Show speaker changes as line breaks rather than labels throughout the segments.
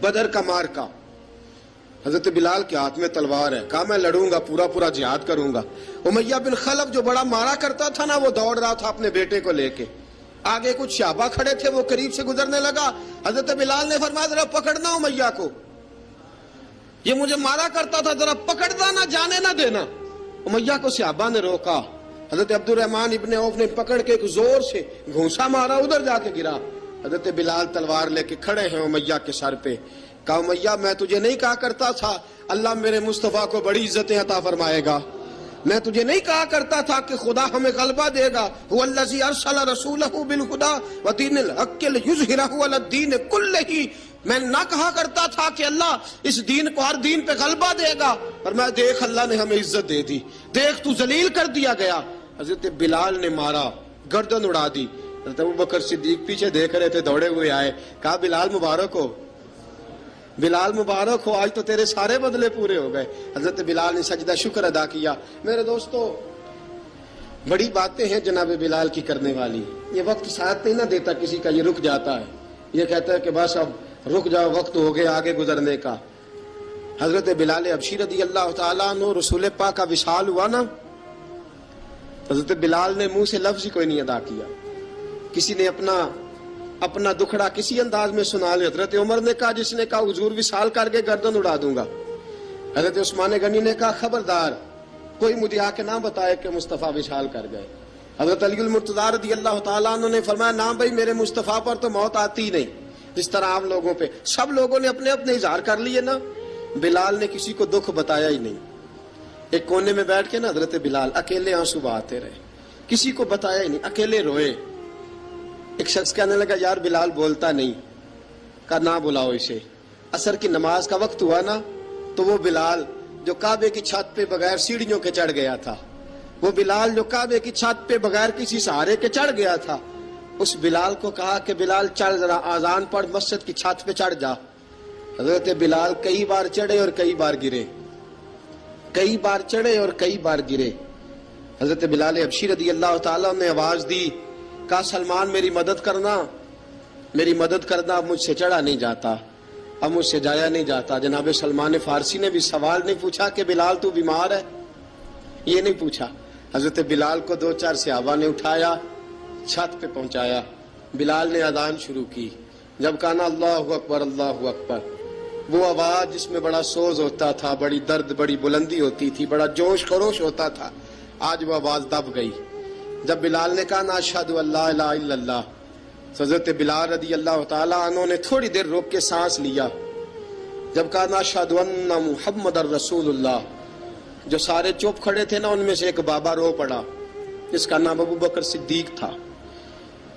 بدر کا مارکا، حضرت بلال کے ہاتھ میں تلوار ہے، کہا میں لڑوں گا، پورا جہاد کروں گا۔ امیہ بن خلف جو بڑا مارا کرتا تھا نا، وہ دوڑ رہا تھا اپنے بیٹے کو لے کے، آگے کچھ صحابہ کھڑے تھے، وہ قریب سے گزرنے لگا، حضرت بلال نے فرمایا ذرا پکڑنا امیہ کو، یہ مجھے مارا کرتا تھا، ذرا پکڑنا، نہ جانے نہ دینا۔ امیہ کو صحابہ نے روکا، حضرت عبد الرحمن ابن عوف نے پکڑ کے ایک زور سے گھونسا مارا، ادھر جا کے گرا۔ حضرت بلال تلوار لے کے کھڑے ہیں امیہ کے سر پہ، کہا امیہ میں تجھے نہیں کہا کرتا تھا اللہ میرے مصطفیٰ کو بڑی عزتیں عطا فرمائے گا؟ میں تجھے نہیں کہا کرتا تھا کہ خدا ہمیں غلبہ دے گا؟ هو الذی ارسل رسولہ بالہدی ودین الحق لیظہرہ علی الدین کلہ، میں نہ کہا کرتا تھا کہ اللہ اس دین کو ہر دین پہ غلبہ دے گا، اور میں دیکھ اللہ نے ہمیں عزت دے دی، دیکھ تو ذلیل کر دیا گیا۔ حضرت بلال نے مارا، گردن اڑا دی۔ حضرت ابوبکر صدیق پیچھے دیکھ رہے تھے، دوڑے ہوئے آئے، کہا بلال مبارک ہو، بلال مبارک ہو، آج تو تیرے سارے بدلے پورے ہو گئے۔ حضرت بلال نے سجدہ شکر ادا کیا۔ میرے دوستو، بڑی باتیں ہیں جناب بلال کی کرنے والی، یہ وقت ساتھ نہیں نہ دیتا کسی کا، یہ رک جاتا ہے، یہ کہتا ہے کہ بس اب رک جاؤ، وقت ہو گیا آگے گزرنے کا۔ حضرت بلال حبشی رضی اللہ تعالیٰ عنہ، رسول پاک کا وصال ہوا نا، حضرت بلال نے منہ سے لفظ ہی کوئی نہیں ادا کیا، کسی نے اپنا دکھڑا کسی انداز میں سنا لیا۔ حضرت عمر نے کہا، جس نے کہا حضور وصال کر کے گردن اڑا دوں گا۔ حضرت عثمان غنی نے کہا خبردار کوئی مجھے آ کے نہ بتائے کہ مصطفیٰ وصال کر گئے۔ حضرت علی المرتضیٰ رضی اللہ تعالیٰ عنہ نے فرمایا نہ بھائی، میرے مصطفیٰ پر تو موت آتی نہیں، جس طرح عام لوگوں پہ سب لوگوں نے اپنے اپنے اظہار کر لیے نا، بلال نے کسی کو دکھ بتایا ہی نہیں۔ ایک کونے میں بیٹھ کے نا حضرت بلال اکیلے آنسو بہاتے رہے، کسی کو بتایا ہی نہیں، اکیلے روئے۔ ایک شخص کہنے لگا یار بلال بولتا نہیں، کہا نہ بلاؤ اسے۔ عصر کی نماز کا وقت ہوا نا، تو وہ بلال جو کعبے کی چھت پہ بغیر سیڑھیوں کے چڑھ گیا تھا، وہ بلال جو کعبے کی چھت پہ بغیر کسی سہارے کے چڑھ گیا تھا، اس بلال کو کہا کہ بلال چڑھ، ذرا آذان پڑھ، مسجد کی چھت پہ چڑھ جا۔ حضرت بلال کئی بار چڑھے اور کئی بار گرے، کئی بار چڑھے اور کئی بار گرے۔ حضرت بلال حبشی رضی اللہ تعالیٰ نے آواز دی، کہا سلمان میری مدد کرنا، میری مدد کرنا، اب مجھ سے چڑھا نہیں جاتا، اب مجھ سے جایا نہیں جاتا۔ جناب سلمان فارسی نے بھی سوال نہیں پوچھا کہ بلال تو بیمار ہے، یہ نہیں پوچھا۔ حضرت بلال کو دو چار صحابہ نے اٹھایا، چھت پہ پہنچایا، بلال نے اذان شروع کی۔ جب کہا نا اللہ اکبر اللہ اکبر، وہ آواز جس میں بڑا سوز ہوتا تھا، بڑی درد، بڑی بلندی ہوتی تھی، بڑا جوش خروش ہوتا تھا، آج وہ آواز دب گئی۔ جب بلال نے کہا نا اشہد ان لا الہ الا اللہ، حضرت بلال رضی اللہ تعالیٰ عنہ نے تھوڑی دیر روک کے سانس لیا۔ جب کہا نا اشہد ان محمد الرسول اللہ، جو سارے چپ کھڑے تھے نا، ان میں سے ایک بابا رو پڑا، جس کا نام ابو بکر صدیق تھا۔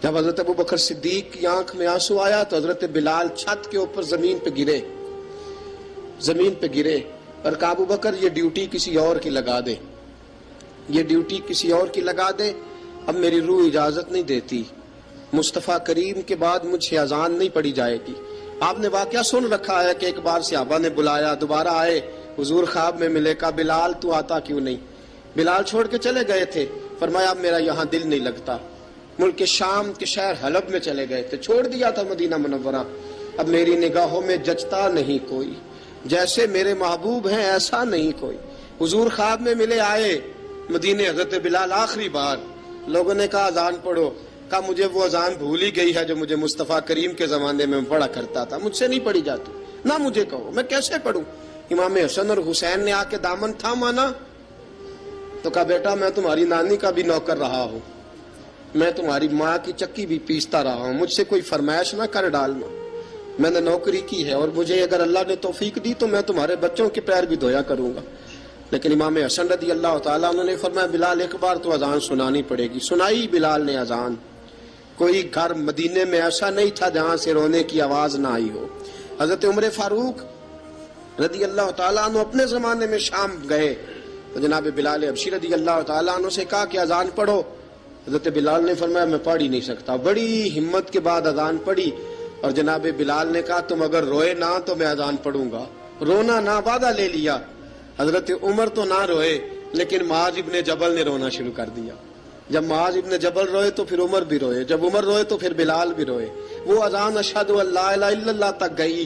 جب حضرت ابو بکر صدیق کی آنکھ میں آنسو آیا تو حضرت بلال چھت کے اوپر زمین پہ گرے، زمین پہ گرے، اور کہا ابو بکر یہ ڈیوٹی کسی اور کی لگا دے، یہ ڈیوٹی کسی اور کی لگا دے، اب میری روح اجازت نہیں دیتی، مصطفیٰ کریم کے بعد مجھ سے اذان نہیں پڑھی جائے گی۔ آپ نے واقعہ سن رکھا ہے کہ ایک بار صحابہ نے بلایا، دوبارہ آئے، حضور خواب میں ملے، کہا بلال تو آتا کیوں نہیں؟ بلال چھوڑ کے چلے گئے تھے، فرمایا اب میرا یہاں دل نہیں لگتا۔ ملک شام کے شہر حلب میں چلے گئے تھے، چھوڑ دیا تھا مدینہ منورہ، اب میری نگاہوں میں جچتا نہیں کوئی، جیسے میرے محبوب ہیں ایسا نہیں کوئی۔ حضور خواب میں ملے، آئے مدینے، حضرت بلال آخری بار، لوگوں نے کہا اذان پڑھو، کہا مجھے وہ اذان بھول ہی گئی ہے جو مجھے مصطفیٰ کریم کے زمانے میں پڑھا کرتا تھا، مجھ سے نہیں پڑھی جاتی، نہ مجھے کہو، میں کیسے پڑھوں؟ امام حسن اور حسین نے آ کے دامن تھاما نا، تو کہا بیٹا میں تمہاری نانی کا بھی نوکر رہا ہوں، میں تمہاری ماں کی چکی بھی پیستا رہا ہوں، مجھ سے کوئی فرمائش نہ کر ڈالنا، میں نے نوکری کی ہے، اور مجھے اگر اللہ نے توفیق دی تو میں تمہارے بچوں کے پیر بھی دھویا کروں گا۔ لیکن امام حسن رضی اللہ تعالیٰ عنہ نے فرمایا بلال ایک بار تو اذان سنانی پڑے گی۔ سنائی بلال نے اذان۔ کوئی گھر مدینے میں ایسا نہیں تھا جہاں سے رونے کی آواز نہ آئی ہو۔ حضرت عمر فاروق رضی اللہ تعالیٰ عنہ اپنے زمانے میں شام گئے تو جناب بلال حبشی رضی اللہ تعالیٰ عنہ سے کہا کہ اذان پڑھو۔ حضرت بلال نے فرمایا میں پڑھ ہی نہیں سکتا، بڑی ہمت کے بعد اذان پڑھی، اور جناب بلال نے کہا تم اگر روئے نہ تو میں اذان پڑھوں گا، رونا نہ، وعدہ لے لیا۔ حضرت عمر تو نہ روئے، لیکن معاذ ابن جبل نے رونا شروع کر دیا۔ جب معاذ ابن جبل روئے تو پھر عمر بھی روئے، جب عمر روئے تو پھر بلال بھی روئے۔ وہ اذان اشہد ان لا الہ الا اللہ تک گئی،